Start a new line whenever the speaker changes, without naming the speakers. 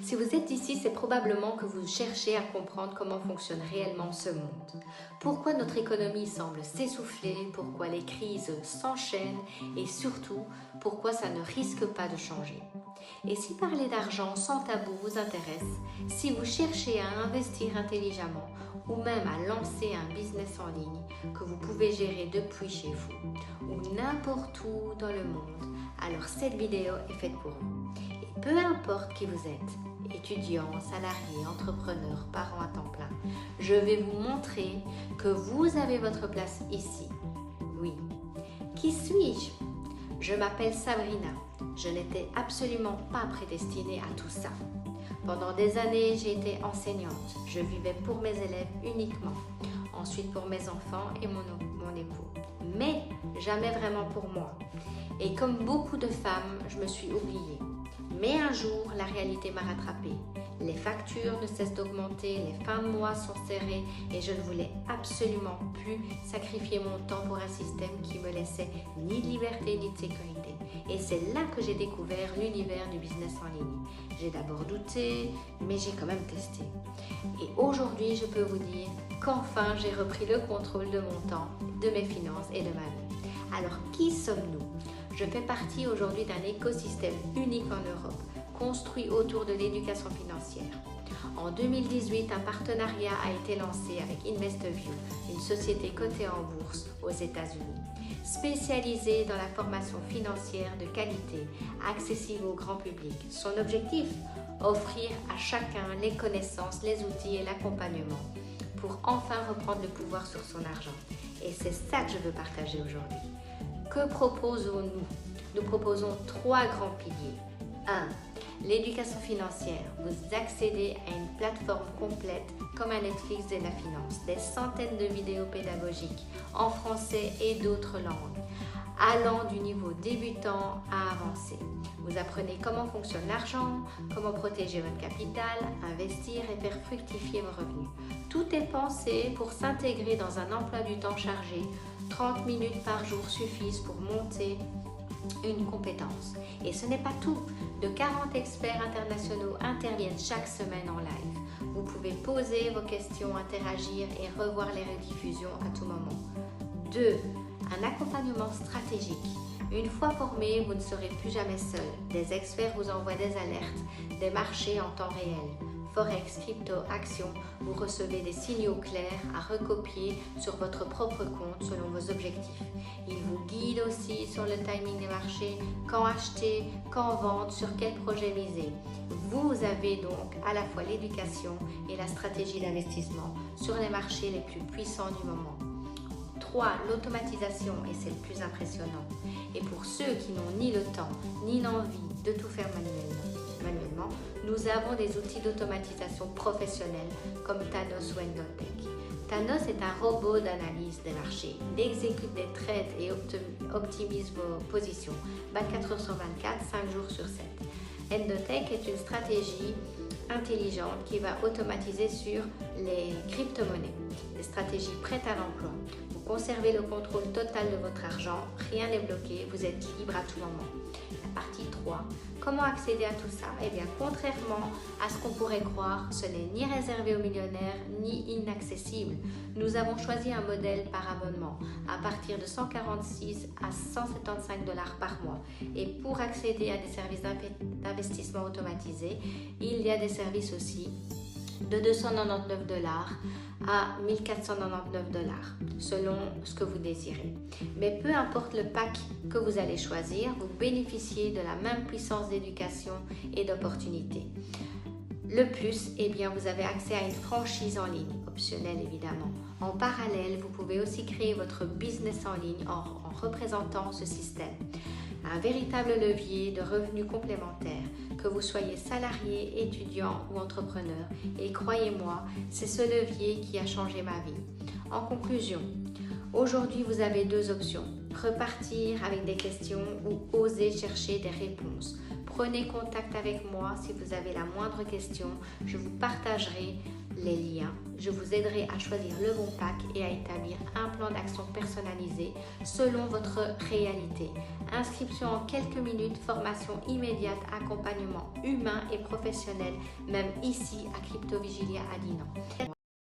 Si vous êtes ici, c'est probablement que vous cherchez à comprendre comment fonctionne réellement ce monde. Pourquoi notre économie semble s'essouffler, pourquoi les crises s'enchaînent et surtout, pourquoi ça ne risque pas de changer. Et si parler d'argent sans tabou vous intéresse, si vous cherchez à investir intelligemment ou même à lancer un business en ligne que vous pouvez gérer depuis chez vous ou n'importe où dans le monde, alors cette vidéo est faite pour vous. Et peu importe qui vous êtes, étudiant, salarié, entrepreneur, parent à temps plein, je vais vous montrer que vous avez votre place ici. Oui. Qui suis-je? Je m'appelle Sabrina. Je n'étais absolument pas prédestinée à tout ça. Pendant des années, j'ai été enseignante. Je vivais pour mes élèves uniquement. Ensuite pour mes enfants et mon époux. Mais jamais vraiment pour moi. Et comme beaucoup de femmes, je me suis oubliée. Mais un jour, la réalité m'a rattrapée. Les factures ne cessent d'augmenter, les fins de mois sont serrées et je ne voulais absolument plus sacrifier mon temps pour un système qui me laissait ni de liberté ni de sécurité. Et c'est là que j'ai découvert l'univers du business en ligne. J'ai d'abord douté, mais j'ai quand même testé. Et aujourd'hui, je peux vous dire qu'enfin, j'ai repris le contrôle de mon temps, de mes finances et de ma vie. Alors, qui sommes-nous ? Je fais partie aujourd'hui d'un écosystème unique en Europe, construit autour de l'éducation financière. En 2018, un partenariat a été lancé avec InvestView, une société cotée en bourse aux États-Unis, spécialisée dans la formation financière de qualité, accessible au grand public. Son objectif ? Offrir à chacun les connaissances, les outils et l'accompagnement pour enfin reprendre le pouvoir sur son argent. Et c'est ça que je veux partager aujourd'hui. Que proposons-nous ? Nous proposons 3 grands piliers. 1. L'éducation financière. Vous accédez à une plateforme complète comme un Netflix de la finance. Des centaines de vidéos pédagogiques en français et d'autres langues, allant du niveau débutant à avancé. Vous apprenez comment fonctionne l'argent, comment protéger votre capital, investir et faire fructifier vos revenus. Tout est pensé pour s'intégrer dans un emploi du temps chargé. 30 minutes par jour suffisent pour monter une compétence. Et ce n'est pas tout. De 40 experts internationaux interviennent chaque semaine en live. Vous pouvez poser vos questions, interagir et revoir les rediffusions à tout moment. 2. Un accompagnement stratégique. Une fois formé, vous ne serez plus jamais seul. Des experts vous envoient des alertes, des marchés en temps réel. Forex, crypto, actions, vous recevez des signaux clairs à recopier sur votre propre compte selon vos objectifs. Ils vous guident aussi sur le timing des marchés, quand acheter, quand vendre, sur quel projet miser. Vous avez donc à la fois l'éducation et la stratégie d'investissement sur les marchés les plus puissants du moment. 3. L'automatisation, et c'est le plus impressionnant. Et pour ceux qui n'ont ni le temps ni l'envie de tout faire manuellement, nous avons des outils d'automatisation professionnels comme Thanos ou Endotech. Thanos est un robot d'analyse des marchés. Il exécute des trades et optimise vos positions 24 heures sur 24, 5 jours sur 7. Endotech est une stratégie intelligente qui va automatiser sur les crypto-monnaies, des stratégies prêtes à l'emploi. Vous conservez le contrôle total de votre argent, rien n'est bloqué, vous êtes libre à tout moment. La partie 3. Comment accéder à tout ça ? Eh bien, contrairement à ce qu'on pourrait croire, ce n'est ni réservé aux millionnaires ni inaccessible. Nous avons choisi un modèle par abonnement à partir de 146 à 175 $ par mois. Et pour accéder à des services d'investissement automatisés, il y a des services aussi de 299 $ à 1499 $, selon ce que vous désirez. Mais peu importe le pack que vous allez choisir, vous bénéficiez de la même puissance d'éducation et d'opportunités. Le plus, eh bien, vous avez accès à une franchise en ligne, optionnelle évidemment. En parallèle, vous pouvez aussi créer votre business en ligne en représentant ce système. Un véritable levier de revenus complémentaires, que vous soyez salarié, étudiant ou entrepreneur. Et croyez-moi, c'est ce levier qui a changé ma vie. En conclusion, aujourd'hui vous avez 2 options. Repartir avec des questions ou oser chercher des réponses. Prenez contact avec moi si vous avez la moindre question. Je vous partagerai les liens. Je vous aiderai à choisir le bon pack et à établir un plan d'action personnalisé selon votre réalité. Inscription en quelques minutes, formation immédiate, accompagnement humain et professionnel, même ici à Crypto Vigilia à Dinan.